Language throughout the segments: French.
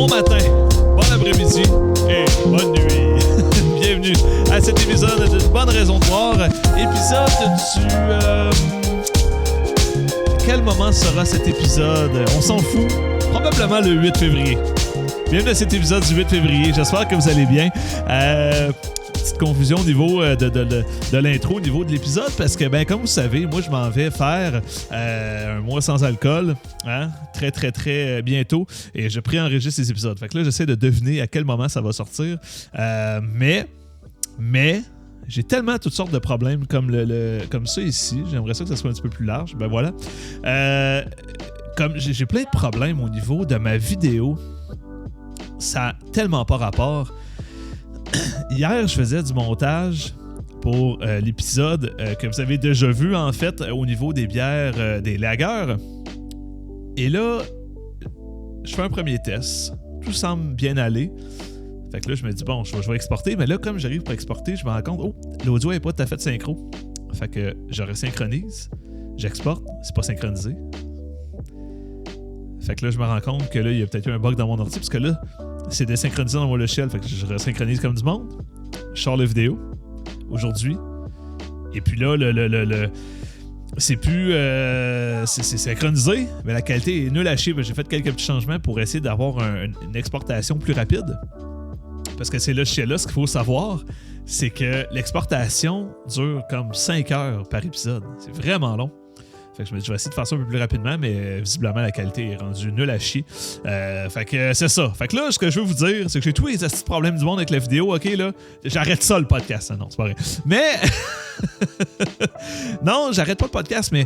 Bon matin, bon après-midi et bonne nuit. Bienvenue à cet épisode d'une bonne raison de voir. Épisode du... Quel moment sera cet épisode? On s'en fout. Probablement le 8 février. Bienvenue à cet épisode du 8 février. J'espère que vous allez bien. Petite confusion au niveau de l'intro, au niveau de l'épisode, parce que, ben, comme vous savez, moi, je m'en vais faire un mois sans alcool, hein, très bientôt, et je préenregistre ces épisodes. Fait que là, j'essaie de deviner à quel moment ça va sortir, mais, j'ai tellement toutes sortes de problèmes comme ça ici. J'aimerais ça que ça soit un petit peu plus large. Ben voilà. Comme j'ai plein de problèmes au niveau de ma vidéo. Ça n'a tellement pas rapport. Hier, je faisais du montage pour l'épisode que vous avez déjà vu, en fait, au niveau des bières, des lagers. Et là, je fais un premier test. Tout semble bien aller. Fait que là, je me dis, bon, je vais exporter. Mais là, comme j'arrive pour exporter, je me rends compte, l'audio n'est pas tout à fait synchro. Fait que je resynchronise, j'exporte, c'est pas synchronisé. Fait que là, je me rends compte que là, il y a peut-être eu un bug dans mon ordi, parce que là, c'est désynchronisé dans mon logiciel. Fait que je resynchronise comme du monde. Je sors la vidéo aujourd'hui. Et puis là, c'est plus... c'est synchronisé, mais la qualité est nulle à chier. J'ai fait quelques petits changements pour essayer d'avoir une exportation plus rapide. Parce que c'est là, ce qu'il faut savoir, c'est que l'exportation dure comme 5 heures par épisode. C'est vraiment long. Fait que je vais essayer de faire ça un peu plus rapidement, mais visiblement, la qualité est rendue nulle à chier. Fait que c'est ça. Fait que là, ce que je veux vous dire, c'est que j'ai tous les petits problèmes du monde avec la vidéo, ok, là. J'arrête ça, le podcast. Non, c'est pas vrai. Mais... non, j'arrête pas le podcast, mais...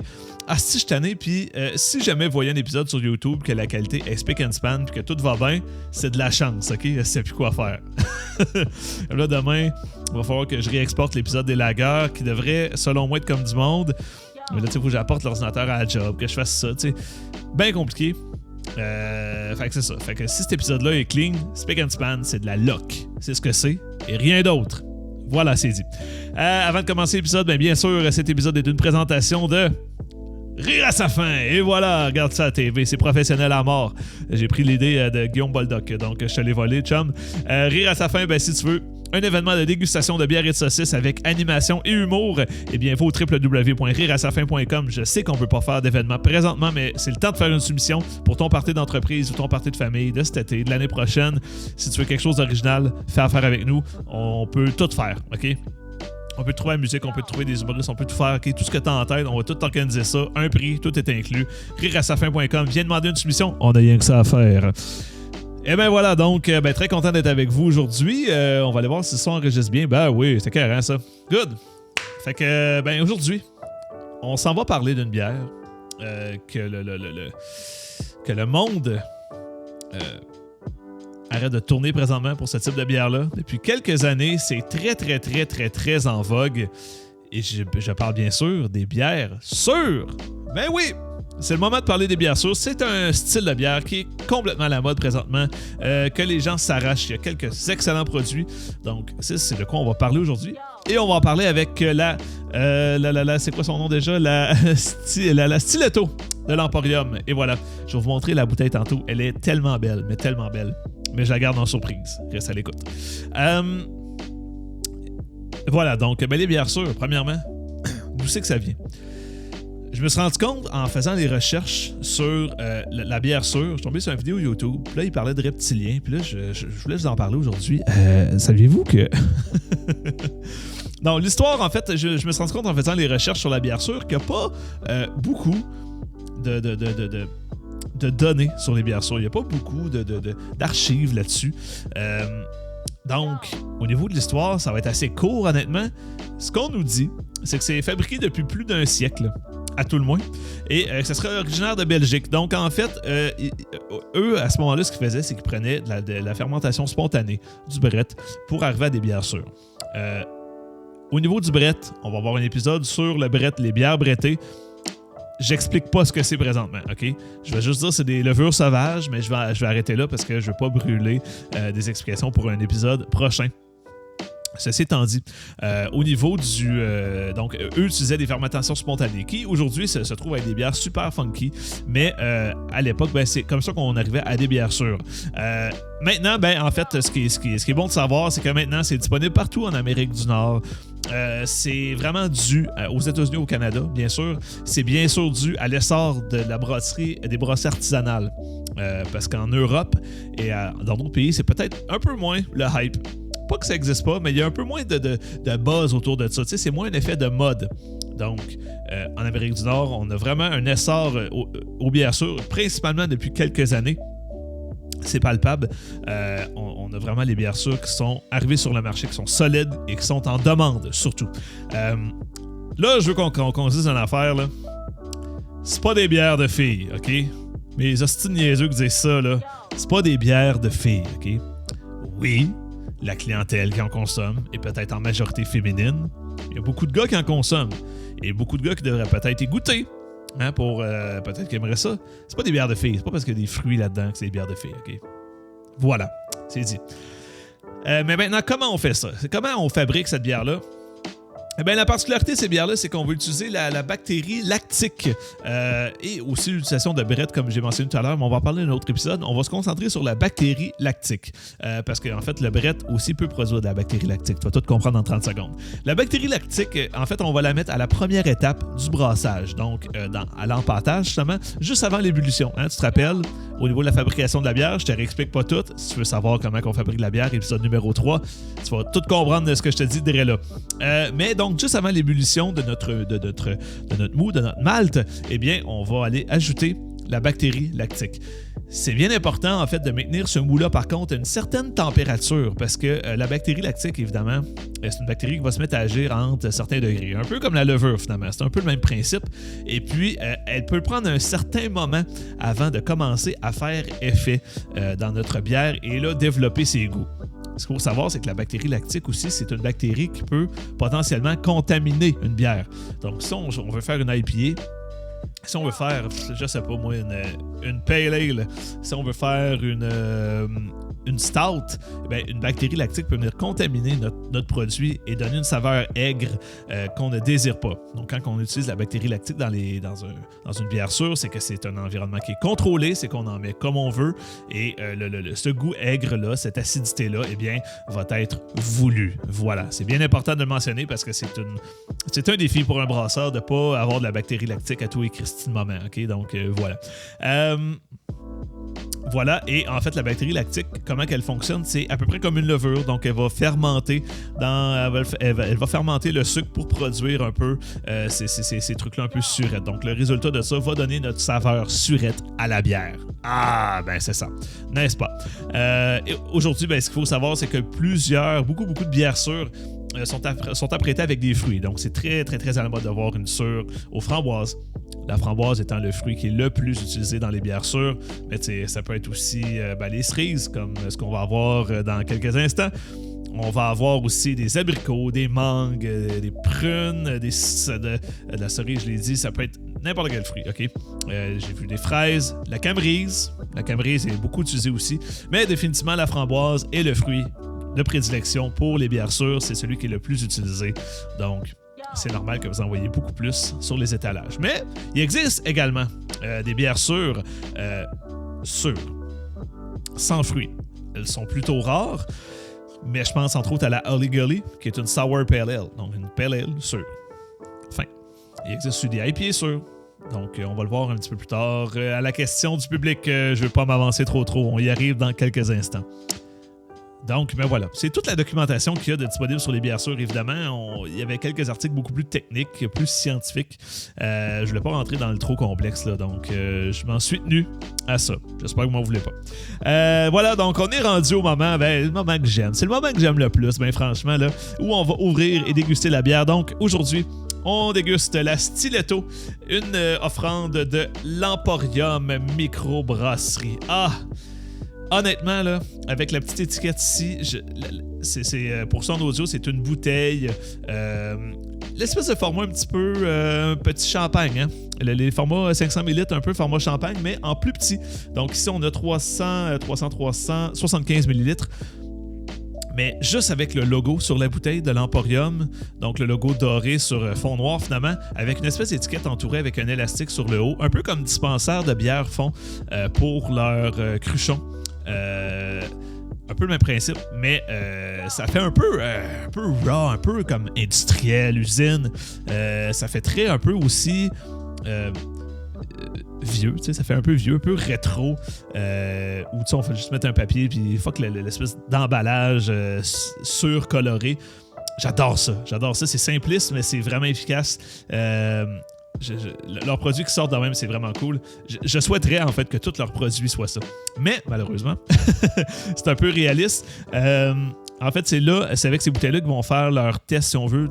si je suis tanné, puis si jamais vous voyez un épisode sur YouTube que la qualité est spick and span, puis que tout va bien, c'est de la chance, ok? Je sais plus quoi faire. Là, demain, il va falloir que je réexporte l'épisode des lagers, qui devrait, selon moi, être comme du monde. Mais là, tu sais, il faut que j'apporte l'ordinateur à la job, que je fasse ça, tu sais. Bien compliqué. Fait que c'est ça. Fait que si cet épisode-là est clean, spick and span, c'est de la loc. C'est ce que c'est, et rien d'autre. Voilà, c'est dit. Avant de commencer l'épisode, bien sûr, cet épisode est une présentation de... Rire à sa fin, et voilà, regarde ça à la TV, c'est professionnel à mort. J'ai pris l'idée de Guillaume Boldoc, donc je te l'ai volé, chum. Rire à sa fin, si tu veux, un événement de dégustation de bière et de saucisses avec animation et humour, eh bien, va au www.rireasafin.com. Je sais qu'on ne peut pas faire d'événement présentement, mais c'est le temps de faire une soumission pour ton party d'entreprise ou ton party de famille de cet été, de l'année prochaine. Si tu veux quelque chose d'original, fais affaire avec nous, on peut tout faire, OK? On peut trouver la musique, on peut trouver des humoristes, on peut tout faire, ok, tout ce que t'as en tête, on va tout organiser ça, un prix, tout est inclus. Rireasafin.com, viens demander une soumission, on a rien que ça à faire. Et ben voilà, donc, très content d'être avec vous aujourd'hui. On va aller voir si ça enregistre bien. Ben oui, c'est carré ça. Good! Fait que, aujourd'hui, on s'en va parler d'une bière que le monde... arrête de tourner présentement pour ce type de bière-là. Depuis quelques années, c'est très en vogue. Et je parle bien sûr des bières sûres. Ben oui! C'est le moment de parler des bières sûres. C'est un style de bière qui est complètement à la mode présentement, que les gens s'arrachent. Il y a quelques excellents produits. Donc, c'est de quoi on va parler aujourd'hui. Et on va en parler avec c'est quoi son nom déjà? La Stiletto de l'Emporium. Et voilà, je vais vous montrer la bouteille tantôt. Elle est tellement belle, mais tellement belle. Mais je la garde en surprise. Reste à l'écoute. Voilà, donc, les bières sûres, premièrement, d'où c'est que ça vient? Je me suis rendu compte en faisant des recherches sur la bière sûre. Je suis tombé sur une vidéo YouTube. Puis là, il parlait de reptiliens. Puis là, je voulais vous en parler aujourd'hui. Saviez-vous que... Non, l'histoire, en fait, je me suis rendu compte en faisant les recherches sur la bière sûre qu'il n'y a pas beaucoup de données sur les bières sûres. Il n'y a pas beaucoup d'archives là-dessus. Donc, au niveau de l'histoire, ça va être assez court, honnêtement. Ce qu'on nous dit, c'est que c'est fabriqué depuis plus d'un siècle, à tout le moins, et que ce serait originaire de Belgique. Donc, en fait, eux, à ce moment-là, ce qu'ils faisaient, c'est qu'ils prenaient de la fermentation spontanée, du brett, pour arriver à des bières sûres. Au niveau du brett, on va avoir un épisode sur le brett, les bières brettées. J'explique pas ce que c'est présentement, OK? Je vais juste dire que c'est des levures sauvages, mais je vais arrêter là parce que je veux pas brûler des explications pour un épisode prochain. Ceci étant dit, au niveau du... donc, eux utilisaient des fermentations spontanées qui, aujourd'hui, se trouvent avec des bières super funky, mais à l'époque, ben, c'est comme ça qu'on arrivait à des bières sûres. Maintenant, ben, en fait, ce qui est bon de savoir, c'est que maintenant, c'est disponible partout en Amérique du Nord. C'est vraiment dû aux États-Unis, au Canada, bien sûr. C'est bien sûr dû à l'essor de la brasserie, des brasseries artisanales. Parce qu'en Europe et dans d'autres pays, c'est peut-être un peu moins le hype. Pas que ça n'existe pas, mais il y a un peu moins de buzz autour de ça. Tu sais, c'est moins un effet de mode. Donc, en Amérique du Nord, on a vraiment un essor aux bières sûres, principalement depuis quelques années. C'est palpable. On a vraiment les bières sûres qui sont arrivées sur le marché, qui sont solides et qui sont en demande, surtout. Là, je veux qu'on se dise une affaire, là. C'est pas des bières de filles, OK? Mais les hosties niaiseux qui disent ça, là, c'est pas des bières de filles, OK? Oui, la clientèle qui en consomme est peut-être en majorité féminine. Il y a beaucoup de gars qui en consomment. Et beaucoup de gars qui devraient peut-être y goûter. Hein, pour peut-être qu'ils aimeraient ça. C'est pas des bières de filles. C'est pas parce qu'il y a des fruits là-dedans que c'est des bières de filles. OK? Voilà. C'est dit. Mais maintenant, comment on fait ça? Comment on fabrique cette bière-là? Eh bien, la particularité de ces bières-là, c'est qu'on veut utiliser la bactérie lactique et aussi l'utilisation de brett, comme j'ai mentionné tout à l'heure, mais on va en parler dans un autre épisode. On va se concentrer sur la bactérie lactique parce qu'en fait, le brett aussi peut produire de la bactérie lactique. Tu vas tout comprendre en 30 secondes. La bactérie lactique, en fait, on va la mettre à la première étape du brassage, donc à l'empâtage, justement, juste avant l'ébullition. Hein, tu te rappelles, au niveau de la fabrication de la bière, je te réexplique pas tout. Si tu veux savoir comment on fabrique la bière, épisode numéro 3, tu vas tout comprendre de ce que je te dis derrière là. Mais donc, juste avant l'ébullition de notre mou, de notre malt, eh bien, on va aller ajouter la bactérie lactique. C'est bien important, en fait, de maintenir ce mou-là, par contre, à une certaine température, parce que la bactérie lactique, évidemment, c'est une bactérie qui va se mettre à agir entre certains degrés. Un peu comme la levure, finalement. C'est un peu le même principe. Et puis, elle peut prendre un certain moment avant de commencer à faire effet dans notre bière et là, développer ses goûts. Ce qu'il faut savoir, c'est que la bactérie lactique aussi, c'est une bactérie qui peut potentiellement contaminer une bière. Donc, si on veut faire une IPA, si on veut faire, je sais pas moi, une Pale Ale, si on veut faire une Stout, bien, une bactérie lactique peut venir contaminer notre produit et donner une saveur aigre qu'on ne désire pas. Donc, quand on utilise la bactérie lactique dans une bière sûre, c'est que c'est un environnement qui est contrôlé, c'est qu'on en met comme on veut et ce goût aigre-là, cette acidité-là, eh bien, va être voulu. Voilà, c'est bien important de le mentionner parce que c'est un défi pour un brasseur de ne pas avoir de la bactérie lactique à tous les Christy de moment. OK? Donc, voilà. Voilà, et en fait, la bactérie lactique, comment qu'elle fonctionne, c'est à peu près comme une levure. Donc, elle va fermenter elle va fermenter le sucre pour produire un peu ces trucs-là un peu surettes. Donc, le résultat de ça va donner notre saveur surette à la bière. Ah, ben c'est ça, n'est-ce pas? Aujourd'hui, ben, ce qu'il faut savoir, c'est que beaucoup de bières sûres sont apprêtées avec des fruits. Donc, c'est très, très, très à la mode de voir une sûre aux framboises. La framboise étant le fruit qui est le plus utilisé dans les bières sûres, mais ça peut être aussi les cerises, comme ce qu'on va avoir dans quelques instants. On va avoir aussi des abricots, des mangues, des prunes, de la cerise, je l'ai dit, ça peut être n'importe quel fruit, OK? J'ai vu des fraises, la camerise. La camerise est beaucoup utilisée aussi, mais définitivement, la framboise est le fruit de prédilection pour les bières sûres. C'est celui qui est le plus utilisé. Donc, c'est normal que vous en voyez beaucoup plus sur les étalages. Mais il existe également des bières sûres, sans fruits. Elles sont plutôt rares, mais je pense entre autres à la Holly Gully, qui est une Sour Pale Ale, donc une Pale Ale sûre. Enfin, il existe aussi des IPA sûres. Donc, on va le voir un petit peu plus tard. À la question du public, je ne vais pas m'avancer trop. On y arrive dans quelques instants. Donc, ben voilà, c'est toute la documentation qu'il y a de disponible sur les bières sûres, évidemment. Il y avait quelques articles beaucoup plus techniques, plus scientifiques. Je ne voulais pas rentrer dans le trop complexe, là, donc je m'en suis tenu à ça. J'espère que vous m'en voulez pas. Voilà, donc on est rendu au moment, le moment que j'aime. C'est le moment que j'aime le plus, franchement, là, où on va ouvrir et déguster la bière. Donc, aujourd'hui, on déguste la Stiletto, une offrande de l'Emporium Microbrasserie. Ah! Honnêtement, là, avec la petite étiquette ici, pour son audio, c'est une bouteille. L'espèce de format un petit peu petit champagne. Hein? Les formats 500 ml, un peu format champagne, mais en plus petit. Donc ici, on a 375 ml. Mais juste avec le logo sur la bouteille de l'Emporium, donc le logo doré sur fond noir finalement, avec une espèce d'étiquette entourée avec un élastique sur le haut, un peu comme dispensaire de bière font pour leur cruchon. Un peu le même principe, mais ça fait un peu raw, un peu comme industriel, usine. Ça fait très un peu aussi vieux, tu sais, ça fait un peu vieux, un peu rétro. Où tu sais, on fait juste mettre un papier, puis fuck l'espèce d'emballage surcoloré. J'adore ça, c'est simpliste, mais c'est vraiment efficace. Leurs produits qui sortent de même, c'est vraiment cool. Je souhaiterais en fait que tous leurs produits soient ça. Mais malheureusement, c'est un peu réaliste. En fait, c'est avec ces bouteilles-là qu'ils vont faire leur test, si on veut,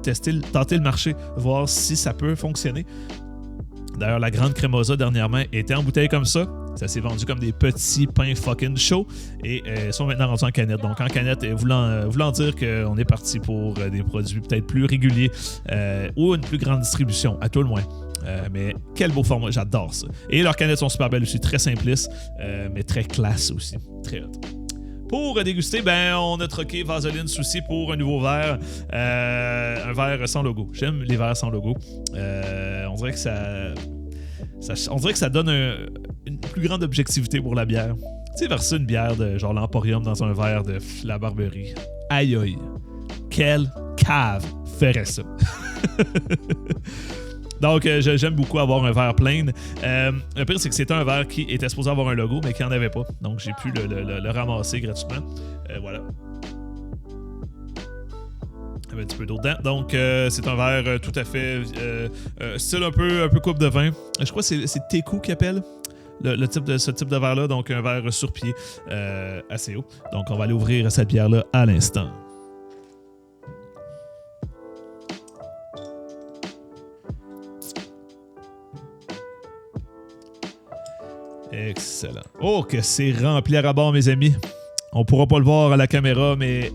tenter le marché, voir si ça peut fonctionner. D'ailleurs, la Grande Cremosa, dernièrement, était en bouteille comme ça. Ça s'est vendu comme des petits pains fucking chauds et sont maintenant rendus en canette. Donc en canette, voulant dire qu'on est parti pour des produits peut-être plus réguliers ou une plus grande distribution, à tout le moins. Mais quel beau format, j'adore ça. Et leurs canettes sont super belles aussi, très simplistes, mais très classe aussi, très hot. Pour déguster, on a troqué Vaseline Souci pour un nouveau verre, un verre sans logo. J'aime les verres sans logo. On dirait que ça donne une plus grande objectivité pour la bière. Tu sais, verser une bière de genre l'Emporium dans un verre de la Barberie. Aïe aïe. Quelle cave ferait ça? Donc, j'aime beaucoup avoir un verre plein. Le pire, c'est que c'était un verre qui était supposé avoir un logo, mais qui n'en avait pas. Donc, j'ai pu le ramasser gratuitement. Voilà. Il y avait un petit peu d'eau dedans. Donc, c'est un verre tout à fait style un peu coupe de vin. Je crois que c'est Teku qui appelle ce type de verre-là. Donc, un verre sur pied assez haut. Donc, on va aller ouvrir cette bière-là à l'instant. Excellent. Oh, que c'est rempli à ras-bord, mes amis. On pourra pas le voir à la caméra, mais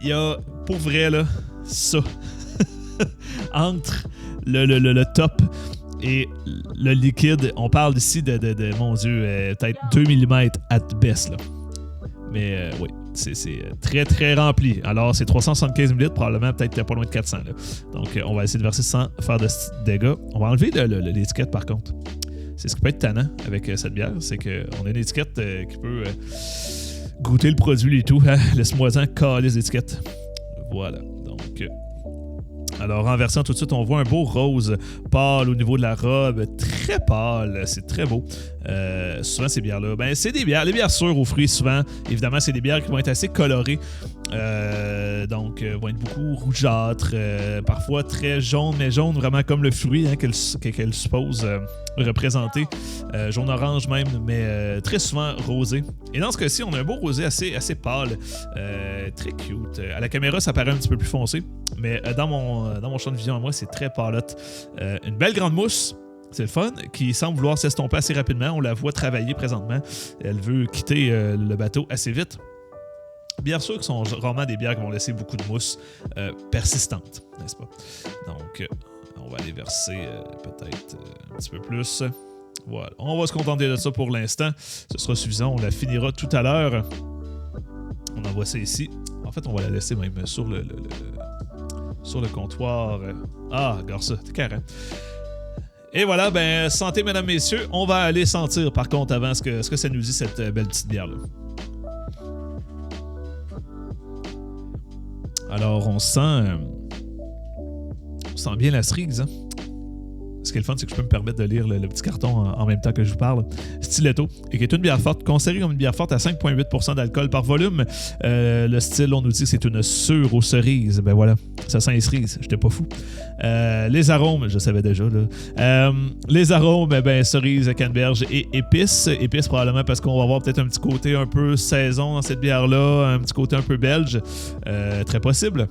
il y a, pour vrai, là, ça. Entre le top et le liquide, on parle ici de mon Dieu, peut-être 2 mm at best, là. Mais oui, c'est très, très rempli. Alors, c'est 375 ml, probablement peut-être pas loin de 400, là. Donc, on va essayer de verser sans faire de dégâts. On va enlever l'étiquette, par contre. C'est ce qui peut être tannant avec cette bière, c'est qu'on a une étiquette qui peut goûter le produit et tout. Hein? Laisse-moi-en caler les étiquettes. Voilà. Donc, alors, en versant tout de suite, on voit un beau rose pâle au niveau de la robe. Très pâle. C'est très beau. Souvent, ces bières-là, c'est des bières. Les bières sûres aux fruits, souvent, évidemment, c'est des bières qui vont être assez colorées. Donc, vont être beaucoup rougeâtres. Parfois très jaunes, mais jaunes vraiment comme le fruit hein, qu'elle suppose représenter. Jaune-orange même, mais très souvent rosé. Et dans ce cas-ci, on a un beau rosé assez pâle. Très cute. À la caméra, ça paraît un petit peu plus foncé. Mais dans mon champ de vision à moi, c'est très pâlotte. Une belle grande mousse. C'est le fun, qui semble vouloir s'estomper assez rapidement. On la voit travailler présentement. Elle veut quitter le bateau assez vite. Bières sûres qui sont rarement des bières qui vont laisser beaucoup de mousse persistante, n'est-ce pas? Donc, on va aller verser peut-être un petit peu plus. Voilà. On va se contenter de ça pour l'instant. Ce sera suffisant. On la finira tout à l'heure. On envoie ça ici. En fait, on va la laisser même sur le comptoir. Ah, regarde ça. T'es carré. Et voilà, santé, mesdames, messieurs. On va aller sentir, par contre, avant ce que ça nous dit, cette belle petite bière-là. Alors, on sent bien la cerise, hein? Ce qui est le fun, c'est que je peux me permettre de lire le petit carton en même temps que je vous parle. Stiletto, et qui est une bière forte, considérée comme une bière forte à 5,8% d'alcool par volume. Le style, on nous dit que c'est une sûre aux cerises. Ben voilà, ça sent les cerises, j'étais pas fou. Les arômes, je savais déjà. Là. Les arômes, cerise, canneberge et épices. Épices probablement parce qu'on va avoir peut-être un petit côté un peu saison dans cette bière-là, un petit côté un peu belge. Très possible.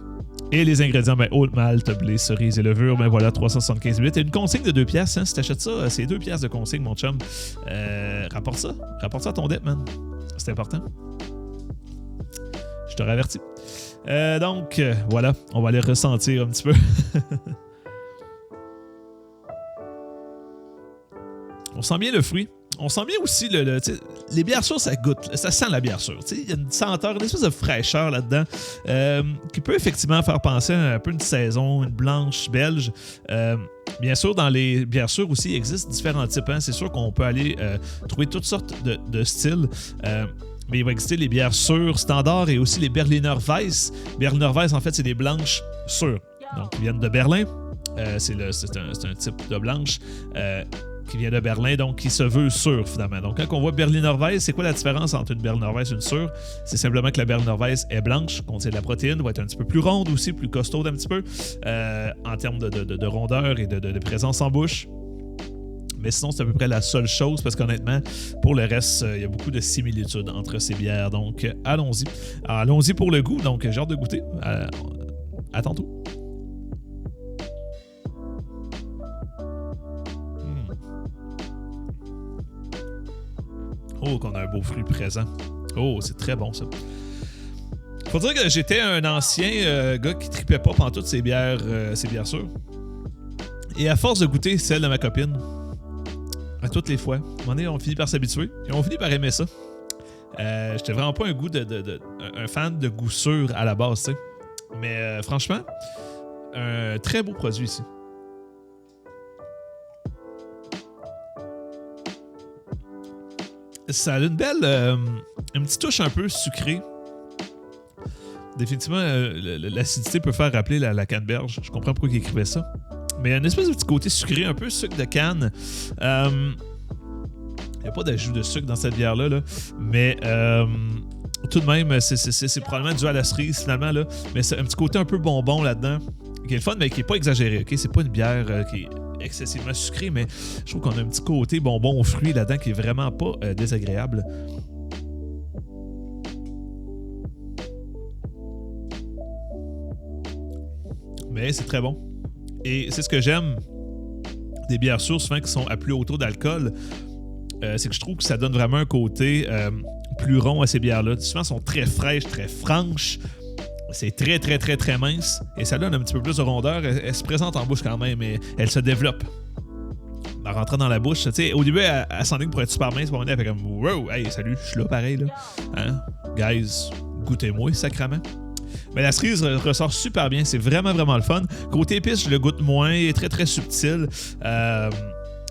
Et les ingrédients, haute malte, blé, cerise et levure, voilà, 375 ml. Et une consigne de 2 piastres, hein, si t'achètes ça, c'est 2 piastres de consigne, mon chum. Rapporte ça à ton dep, man. C'est important. Je te ravertis. Donc, voilà, on va aller ressentir un petit peu. On sent bien le fruit. On sent bien aussi les bières sûres, ça goûte, ça sent la bière sûre. Il y a une senteur, une espèce de fraîcheur là-dedans qui peut effectivement faire penser à un peu une saison, une blanche belge. Bien sûr, dans les bières sûres aussi, il existe différents types. Hein. C'est sûr qu'on peut aller trouver toutes sortes de styles. Mais il va exister les bières sûres standards et aussi les Berliner Weiss. Berliner Weiss, en fait, c'est des blanches sûres. Donc, ils viennent de Berlin. C'est un type de blanche qui vient de Berlin, donc qui se veut sûre, finalement. Donc, quand on voit Berliner Weiss, c'est quoi la différence entre une Berliner Weiss et une sûre? C'est simplement que la Berliner Weiss est blanche, contient de la protéine, va être un petit peu plus ronde aussi, plus costaude un petit peu, en termes de rondeur et de présence en bouche. Mais sinon, c'est à peu près la seule chose parce qu'honnêtement, pour le reste, il y a beaucoup de similitudes entre ces bières. Donc, allons-y. Allons-y pour le goût. Donc, j'ai hâte de goûter. À tantôt. Oh, qu'on a un beau fruit présent. Oh, c'est très bon, ça. Faut dire que j'étais un ancien gars qui tripait pas pendant toutes ces bières sûres. Et à force de goûter celle de ma copine, à toutes les fois, à un moment donné, on finit par s'habituer et on finit par aimer ça. J'étais vraiment pas un fan de goût sûr à la base, tu sais. Mais franchement, un très beau produit ici. Ça a une petite touche un peu sucrée. Définitivement, l'acidité peut faire rappeler la canneberge. Je comprends pourquoi il écrivait ça. Mais il y a une espèce de petit côté sucré, un peu sucre de canne. Il n'y a pas d'ajout de sucre dans cette bière-là, là. Mais tout de même, c'est probablement dû à la cerise, finalement. Là. Mais c'est un petit côté un peu bonbon là-dedans, qui est le fun, mais qui n'est pas exagéré. Okay? C'est pas une bière qui est excessivement sucrée, mais je trouve qu'on a un petit côté bonbon aux fruits là-dedans qui est vraiment pas désagréable. Mais c'est très bon. Et c'est ce que j'aime des bières sûres, souvent qui sont à plus haut taux d'alcool, c'est que je trouve que ça donne vraiment un côté plus rond à ces bières-là. Souvent, elles sont très fraîches, très franches. C'est très, très, très, très mince. Et ça donne un petit peu plus de rondeur. Elle se présente en bouche quand même, mais elle se développe. En rentrant dans la bouche, tu sais, au début, elle s'enligne pour être super mince. Pour elle fait comme « Wow, hey, salut, je suis là, pareil. Là. Hein? Guys, goûtez-moi, sacrément. » Mais la cerise ressort super bien. C'est vraiment, vraiment le fun. Côté épice, je le goûte moins. Il est très, très subtil.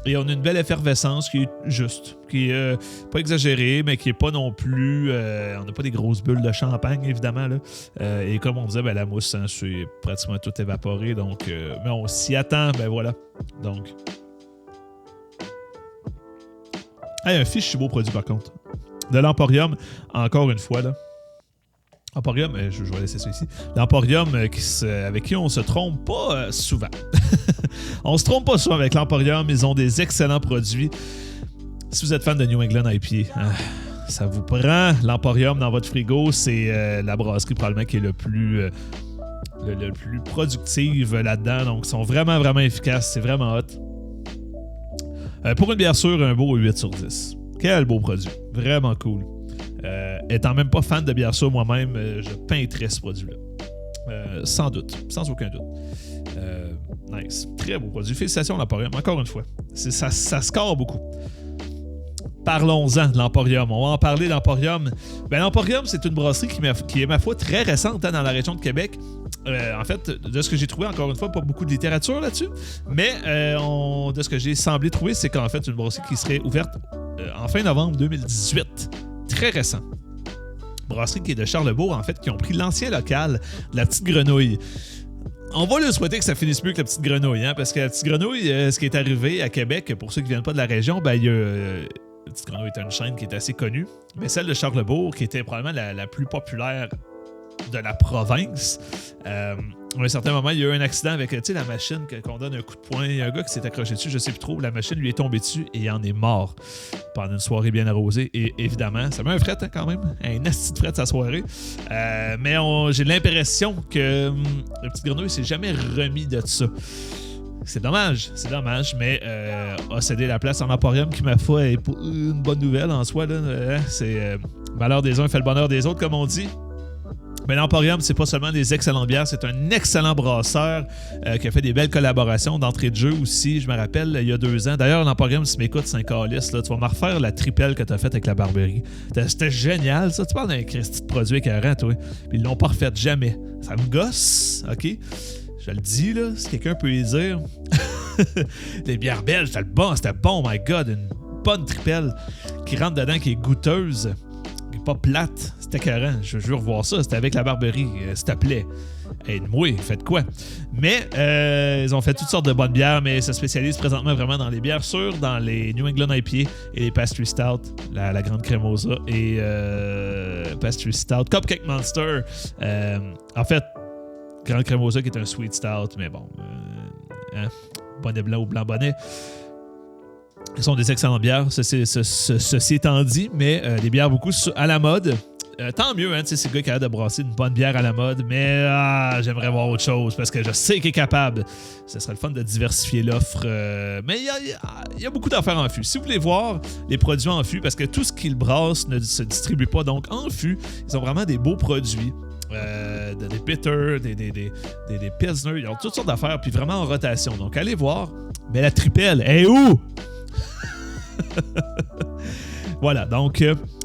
Et on a une belle effervescence qui est juste. Qui est pas exagérée, mais qui est pas non plus... on n'a pas des grosses bulles de champagne, évidemment. Là. Et comme on disait, ben, la mousse, hein, c'est pratiquement tout évaporé. Donc, mais on s'y attend. Ben voilà. Donc... Hey, un fichu beau produit, par contre. De l'Emporium, encore une fois, là. Emporium, je vais laisser ça ici. L'Emporium avec qui on se trompe pas souvent. On se trompe pas souvent avec l'Emporium. Ils ont des excellents produits. Si vous êtes fan de New England IPA, ça vous prend l'Emporium dans votre frigo. C'est la brasserie probablement qui est le plus productive là-dedans. Donc, ils sont vraiment, vraiment efficaces. C'est vraiment hot. Pour une bière sûre, un beau 8 sur 10. Quel beau produit. Vraiment cool. Étant même pas fan de bière sûre moi-même, je peintrais ce produit-là. Sans doute. Sans aucun doute. Nice. Très beau produit. Félicitations à l'Emporium. Encore une fois. Ça score beaucoup. Parlons-en de l'Emporium. On va en parler d'Emporium. Ben, l'Emporium, c'est une brasserie qui est, ma foi, très récente dans la région de Québec. En fait, de ce que j'ai trouvé, encore une fois, pas beaucoup de littérature là-dessus, mais de ce que j'ai semblé trouver, c'est qu'en fait, une brasserie qui serait ouverte en fin novembre 2018. Très récent. Brasserie qui est de Charlebourg, en fait, qui ont pris l'ancien local de la Petite Grenouille. On va lui souhaiter que ça finisse mieux que la Petite Grenouille, hein, parce que la Petite Grenouille, ce qui est arrivé à Québec, pour ceux qui ne viennent pas de la région, ben, il y a... La Petite Grenouille est une chaîne qui est assez connue, mais celle de Charlebourg, qui était probablement la plus populaire de la province. À un certain moment, il y a eu un accident avec la machine qu'on donne un coup de poing. Il y a un gars qui s'est accroché dessus, je sais plus trop. La machine lui est tombée dessus et il en est mort pendant une soirée bien arrosée. Et évidemment, ça met un fret quand même, un asti de fret sa soirée. Mais j'ai l'impression que la Petite Grenouille s'est jamais remis de ça. C'est dommage, mais a cédé la place en Emporium qui, ma foi, est une bonne nouvelle en soi. Là. C'est malheur des uns fait le bonheur des autres, comme on dit. Mais l'Emporium, c'est pas seulement des excellentes bières, c'est un excellent brasseur qui a fait des belles collaborations d'entrée de jeu aussi. Je me rappelle, il y a 2 ans. D'ailleurs, l'Emporium, si tu m'écoutes, c'est un calice, là, tu vas me refaire la tripelle que tu as faite avec la Barberie. C'était génial, ça. Tu parles d'un Christy de produit écœurant, toi. Puis ils l'ont pas refait jamais. Ça me gosse, OK? Je le dis, là, si quelqu'un peut y dire. Les bières belges, c'était bon, my God. Une bonne tripelle qui rentre dedans, qui est goûteuse, qui est pas plate. C'était écœurant. Je veux revoir ça. C'était avec la Barberie, s'il te plaît. Aide-moi, faites quoi? Mais ils ont fait toutes sortes de bonnes bières, mais ça se spécialise présentement vraiment dans les bières sûres, dans les New England IPA et les Pastry Stout, la Grande Cremosa et Pastry Stout, Cupcake Monster. En fait, Grande Cremosa qui est un Sweet Stout, mais bon, bonnet blanc ou blanc bonnet. Ils sont des excellentes bières, ceci étant dit, mais des bières beaucoup à la mode. Tant mieux, hein, c'est le gars qui a de brasser une bonne bière à la mode, mais j'aimerais voir autre chose parce que je sais qu'il est capable. Ce serait le fun de diversifier l'offre, mais il y a beaucoup d'affaires en fût. Si vous voulez voir les produits en fût, parce que tout ce qu'ils brassent ne se distribue pas, donc en fût, ils ont vraiment des beaux produits. Des bitters, des pilsners, ils ont toutes sortes d'affaires, puis vraiment en rotation. Donc allez voir. Mais la tripelle, est où? Voilà, donc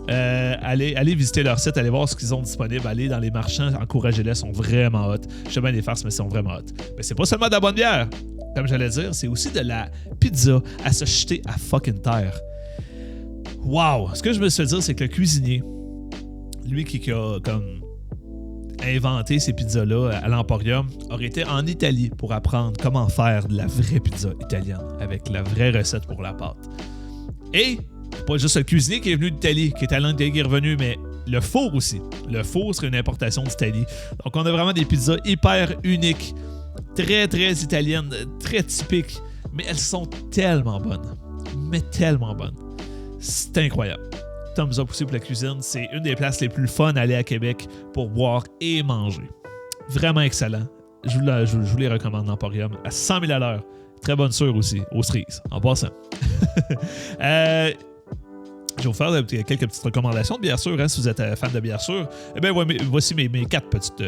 allez visiter leur site, allez voir ce qu'ils ont disponible, allez dans les marchands, encouragez-les, sont vraiment hot. Je sais bien les farces, mais ils sont vraiment hot. Mais c'est pas seulement de la bonne bière, comme j'allais dire, c'est aussi de la pizza à se jeter à fucking terre. Wow! Ce que je me suis fait dire, c'est que le cuisinier, lui qui a comme inventé ces pizzas-là à l'Emporium, aurait été en Italie pour apprendre comment faire de la vraie pizza italienne avec la vraie recette pour la pâte. Et pas juste le cuisinier qui est venu d'Italie, qui est à l'Italie qui est revenu, mais le four aussi. Le four serait une importation d'Italie. Donc on a vraiment des pizzas hyper uniques, très très italiennes, très typiques, mais elles sont tellement bonnes. Mais tellement bonnes. C'est incroyable. Thumbs up aussi pour la cuisine. C'est une des places les plus fun à aller à Québec pour boire et manger. Vraiment excellent. Je vous les recommande l'Emporium à 100 000 à l'heure. Très bonne sûre aussi, aux cerises, en passant. Je vais vous faire quelques petites recommandations de bière sûre, hein, si vous êtes fan de bière sûre. Eh bien, voici mes 4 petites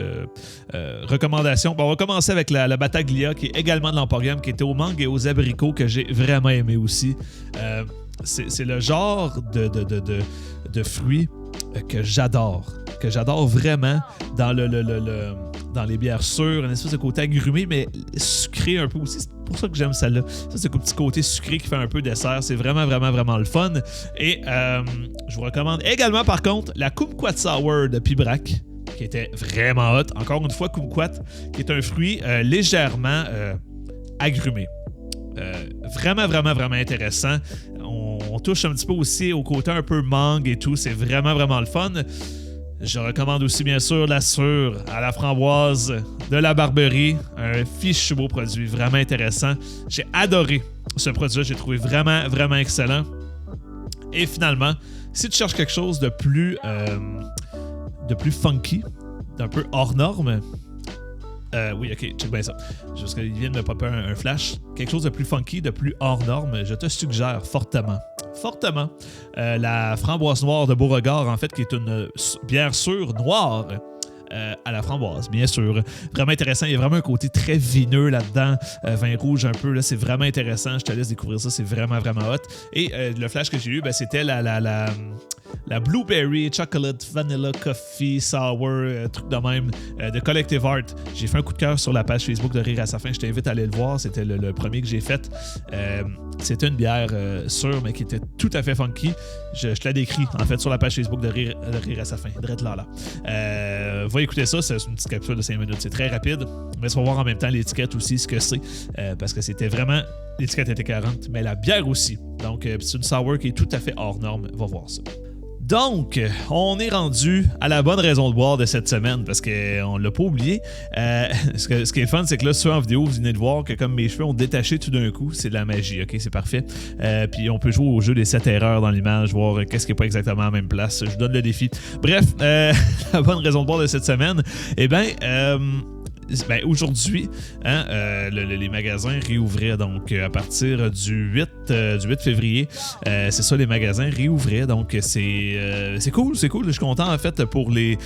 recommandations. Bon, on va commencer avec la Battaglia, qui est également de l'Emporium, qui était aux mangues et aux abricots, que j'ai vraiment aimé aussi. C'est le genre de fruits que j'adore vraiment dans dans les bières sûres, un espèce de côté agrumé, mais sucré un peu aussi. C'est pour ça que j'aime celle-là. Ça, c'est un petit côté sucré qui fait un peu dessert. C'est vraiment, vraiment, vraiment le fun. Et je vous recommande également, par contre, la Kumquat Sour de Pibrac, qui était vraiment hot. Encore une fois, Kumquat, qui est un fruit légèrement agrumé. Vraiment, vraiment, vraiment intéressant. On touche un petit peu aussi au côté un peu mangue et tout. C'est vraiment, vraiment le fun. Je recommande aussi, bien sûr, la sûre à la framboise de la Barberie. Un fichu beau produit, vraiment intéressant. J'ai adoré ce produit-là. J'ai trouvé vraiment, vraiment excellent. Et finalement, si tu cherches quelque chose de plus funky, d'un peu hors norme, oui, ok, check bien ça. Juste qu'il vient de me popper un flash. Quelque chose de plus funky, de plus hors norme, je te suggère fortement la framboise noire de Beauregard, en fait, qui est une bière sûre noire à la framboise, bien sûr. Vraiment intéressant. Il y a vraiment un côté très vineux là-dedans. Vin rouge un peu, là, c'est vraiment intéressant. Je te laisse découvrir ça, c'est vraiment, vraiment hot. Et le flash que j'ai eu, c'était la Blueberry Chocolate Vanilla Coffee Sour, truc de même, de Collective Art. J'ai fait un coup de cœur sur la page Facebook de Rire à sa fin. Je t'invite à aller le voir. C'était le premier que j'ai fait. C'était une bière sûre, mais qui était tout à fait funky. Je te la décris, en fait, sur la page Facebook de Rire à sa fin. Drette là. Va écouter ça. C'est une petite capsule de 5 minutes. C'est très rapide. Mais tu vas voir en même temps l'étiquette aussi, ce que c'est. Parce que c'était vraiment... L'étiquette était 40, mais la bière aussi. Donc, c'est une sour qui est tout à fait hors norme. Va voir ça. Donc, on est rendu à la bonne raison de boire de cette semaine parce qu'on ne l'a pas oublié. Ce qui est fun, c'est que là, sur en vidéo, vous venez de voir que comme mes cheveux ont détaché tout d'un coup, c'est de la magie, ok, c'est parfait. Puis on peut jouer au jeu des 7 erreurs dans l'image, voir qu'est-ce qui n'est pas exactement à la même place. Je vous donne le défi. Bref, la bonne raison de boire de cette semaine, aujourd'hui, les magasins réouvraient donc à partir du 8 février. C'est ça, les magasins réouvraient. Donc, c'est cool. Je suis content, en fait, pour les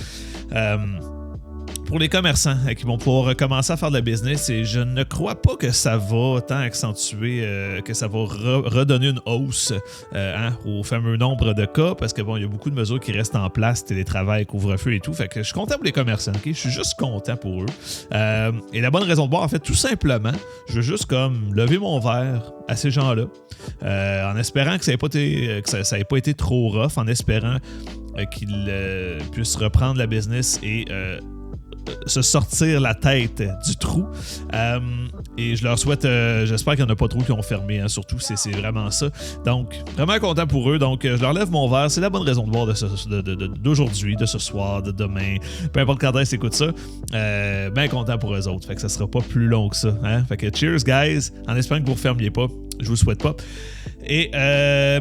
pour les commerçants qui vont pouvoir recommencer à faire de la business, et je ne crois pas que ça va tant accentuer, que ça va redonner une hausse au fameux nombre de cas, parce que bon, il y a beaucoup de mesures qui restent en place, télétravail, couvre-feu et tout. Fait que je suis content pour les commerçants, ok? Je suis juste content pour eux. Et la bonne raison de boire, en fait, tout simplement, je veux juste comme lever mon verre à ces gens-là, en espérant que ça n'ait pas été trop rough, en espérant qu'ils puissent reprendre la business et se sortir la tête du trou. Et je leur souhaite, j'espère qu'il n'y en a pas trop qui ont fermé, hein, surtout, c'est vraiment ça. Donc, vraiment content pour eux. Donc, je leur lève mon verre. C'est la bonne raison de boire d'aujourd'hui, de ce soir, de demain, peu importe quand est-ce qu'ils écoutent ça. Bien content pour eux autres. Fait que ça sera pas plus long que ça. Hein? Fait que cheers, guys, en espérant que vous ne refermiez pas. Je vous souhaite pas. Et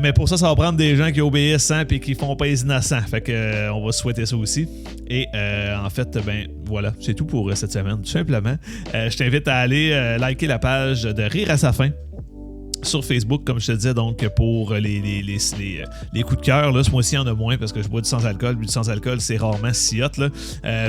mais pour ça, ça va prendre des gens qui obéissent et qui font pas les innocents. Fait que on va souhaiter ça aussi. Et en fait, ben voilà, c'est tout pour cette semaine, tout simplement. Je t'invite à aller liker la page de Rire à sa fin sur Facebook, comme je te disais, donc pour les coups de cœur. Là, ce mois-ci, il y en a moins parce que je bois du sans-alcool. Du sans-alcool, c'est rarement si hot, là.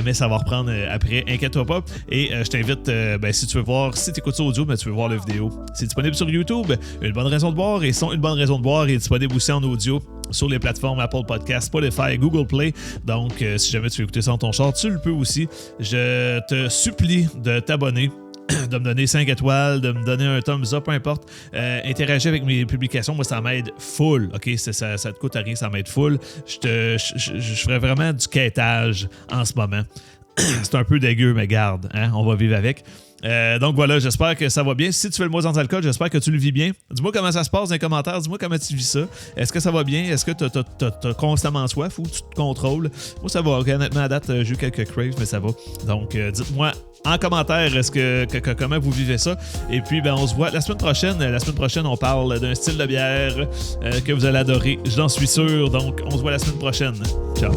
Mais ça va reprendre après, inquiète-toi pas. Et je t'invite, si tu veux voir, si tu écoutes ça audio, tu veux voir la vidéo. C'est disponible sur YouTube, Une bonne raison de boire, et Une bonne raison de boire est disponible aussi en audio sur les plateformes Apple Podcasts, Spotify, Google Play. Donc, si jamais tu veux écouter ça dans ton char, tu le peux aussi. Je te supplie de t'abonner, de me donner 5 étoiles, de me donner un thumbs up, peu importe. Interagir avec mes publications, moi, ça m'aide full. OK? Ça te coûte rien, ça m'aide full. Je ferais vraiment du quêtage en ce moment. C'est un peu dégueu, mais garde, hein? On va vivre avec. Donc voilà, j'espère que ça va bien. Si tu fais le mois sans alcool, j'espère que tu le vis bien. Dis-moi comment ça se passe dans les commentaires. Dis-moi comment tu vis ça. Est-ce que ça va bien? Est-ce que t'as constamment soif ou tu te contrôles? Moi, ça va. Honnêtement, à date, j'ai eu quelques craves, mais ça va. Donc, dites-moi en commentaire comment vous vivez ça. Et puis, ben, on se voit la semaine prochaine. La semaine prochaine, on parle d'un style de bière que vous allez adorer. J'en suis sûr. Donc, on se voit la semaine prochaine. Ciao.